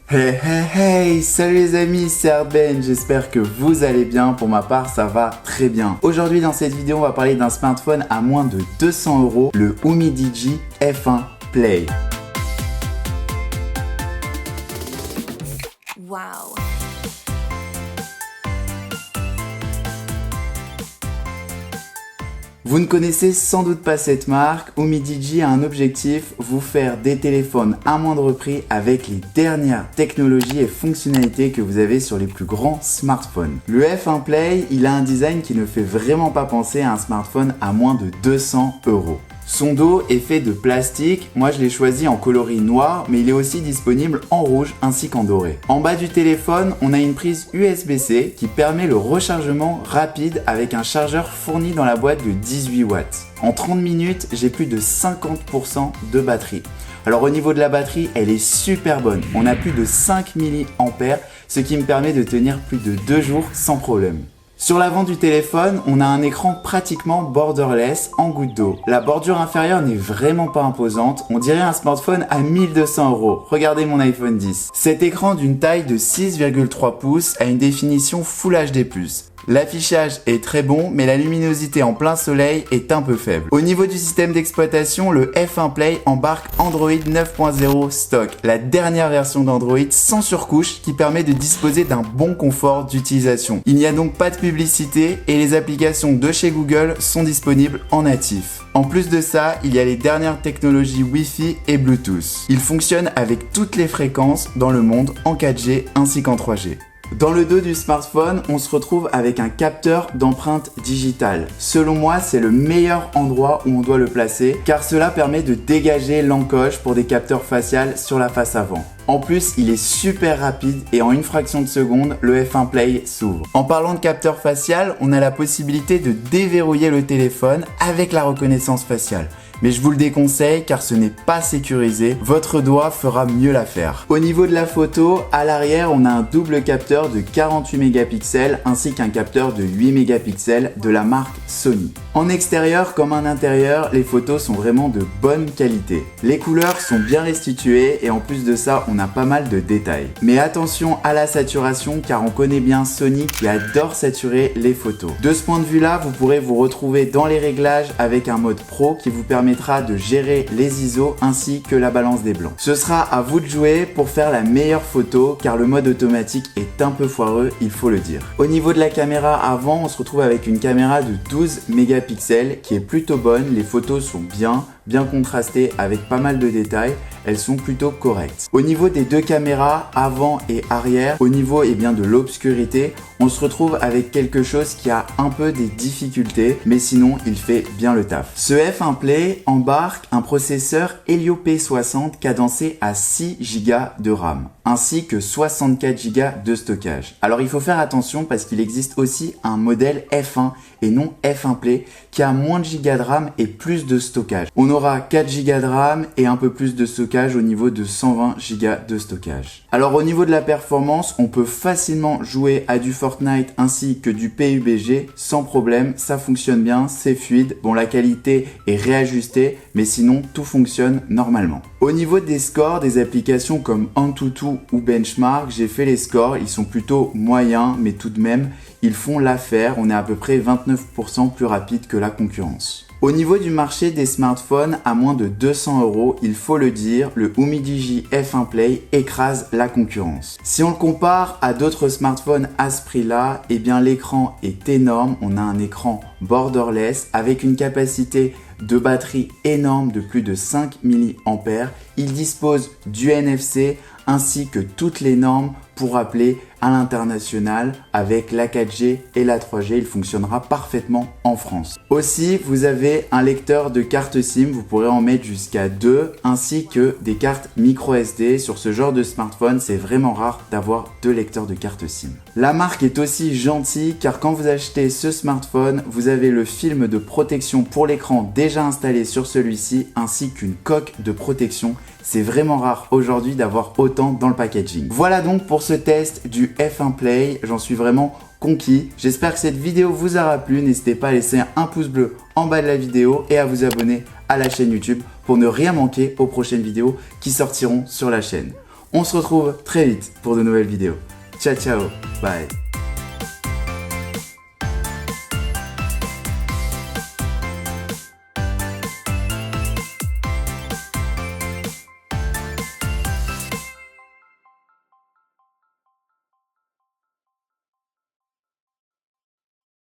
Hey hey hey, salut les amis, c'est Arben, j'espère que vous allez bien, pour ma part ça va très bien. Aujourd'hui dans cette vidéo on va parler d'un smartphone à moins de 200 €, le Umidigi F1 Play. Wow. Vous ne connaissez sans doute pas cette marque. Umidigi a un objectif, vous faire des téléphones à moindre prix avec les dernières technologies et fonctionnalités que vous avez sur les plus grands smartphones. Le F1 Play, il a un design qui ne fait vraiment pas penser à un smartphone à moins de 200 €. Son dos est fait de plastique, moi je l'ai choisi en coloris noir, mais il est aussi disponible en rouge ainsi qu'en doré. En bas du téléphone, on a une prise USB-C qui permet le rechargement rapide avec un chargeur fourni dans la boîte de 18 watts. En 30 minutes, j'ai plus de 50% de batterie. Alors au niveau de la batterie, elle est super bonne. On a plus de 5 mAh, ce qui me permet de tenir plus de 2 jours sans problème. Sur l'avant du téléphone, on a un écran pratiquement borderless en goutte d'eau. La bordure inférieure n'est vraiment pas imposante, on dirait un smartphone à 1200 €. Regardez mon iPhone X. Cet écran d'une taille de 6,3 pouces a une définition Full HD+. L'affichage est très bon, mais la luminosité en plein soleil est un peu faible. Au niveau du système d'exploitation, le F1 Play embarque Android 9.0 stock, la dernière version d'Android sans surcouche qui permet de disposer d'un bon confort d'utilisation. Il n'y a donc pas de publicité et les applications de chez Google sont disponibles en natif. En plus de ça, il y a les dernières technologies Wi-Fi et Bluetooth. Il fonctionne avec toutes les fréquences dans le monde en 4G ainsi qu'en 3G. Dans le dos du smartphone, on se retrouve avec un capteur d'empreinte digitale. Selon moi, c'est le meilleur endroit où on doit le placer car cela permet de dégager l'encoche pour des capteurs faciales sur la face avant. En plus, il est super rapide et en une fraction de seconde, le F1 Play s'ouvre. En parlant de capteur facial, on a la possibilité de déverrouiller le téléphone avec la reconnaissance faciale. Mais je vous le déconseille car ce n'est pas sécurisé, votre doigt fera mieux l'affaire. Au niveau de la photo, à l'arrière on a un double capteur de 48 mégapixels ainsi qu'un capteur de 8 mégapixels de la marque Sony. En extérieur comme en intérieur, les photos sont vraiment de bonne qualité. Les couleurs sont bien restituées et en plus de ça on a pas mal de détails. Mais attention à la saturation car on connaît bien Sony qui adore saturer les photos. De ce point de vue là, vous pourrez vous retrouver dans les réglages avec un mode pro qui vous permettra de gérer les ISO ainsi que la balance des blancs. Ce sera à vous de jouer pour faire la meilleure photo car le mode automatique est un peu foireux, il faut le dire. Au niveau de la caméra avant, on se retrouve avec une caméra de 12 mégapixels qui est plutôt bonne, les photos sont bien contrastées avec pas mal de détails, elles sont plutôt correctes. Au niveau des deux caméras, avant et arrière, au niveau de l'obscurité, on se retrouve avec quelque chose qui a un peu des difficultés, mais sinon il fait bien le taf. Ce F1 Play embarque un processeur Helio P60 cadencé à 6 Go de RAM, ainsi que 64 Go de stockage. Alors il faut faire attention parce qu'il existe aussi un modèle F1 et non F1 Play qui a moins de gigas de RAM et plus de stockage. On aura 4 Go de RAM et un peu plus de stockage au niveau de 120 Go de stockage. Alors au niveau de la performance, on peut facilement jouer à du Fortnite ainsi que du PUBG sans problème, ça fonctionne bien, c'est fluide. Bon, la qualité est réajustée, mais sinon tout fonctionne normalement. Au niveau des scores des applications comme Antutu ou Benchmark, j'ai fait les scores, ils sont plutôt moyens, mais tout de même, ils font l'affaire, on est à peu près 29% plus rapide que la concurrence. Au niveau du marché des smartphones à moins de 200 €, il faut le dire, le Umidigi F1 Play écrase la concurrence. Si on le compare à d'autres smartphones à ce prix-là, eh bien l'écran est énorme, on a un écran borderless avec une capacité de batterie énorme de plus de 5 mAh. Il dispose du NFC ainsi que toutes les normes pour appeler à l'international avec la 4G et la 3G. Il fonctionnera parfaitement en France. Aussi, vous avez un lecteur de carte SIM, vous pourrez en mettre jusqu'à 2, ainsi que des cartes micro SD. Sur ce genre de smartphone, c'est vraiment rare d'avoir 2 lecteurs de carte SIM. La marque est aussi gentille car quand vous achetez ce smartphone, vous avez le film de protection pour l'écran déjà installé sur celui-ci, ainsi qu'une coque de protection. C'est vraiment rare aujourd'hui d'avoir autant dans le packaging. Voilà donc pour ce test du F1 Play, j'en suis vraiment conquis. J'espère que cette vidéo vous aura plu, n'hésitez pas à laisser un pouce bleu en bas de la vidéo et à vous abonner à la chaîne YouTube pour ne rien manquer aux prochaines vidéos qui sortiront sur la chaîne. On se retrouve très vite pour de nouvelles vidéos. Ciao ciao, bye.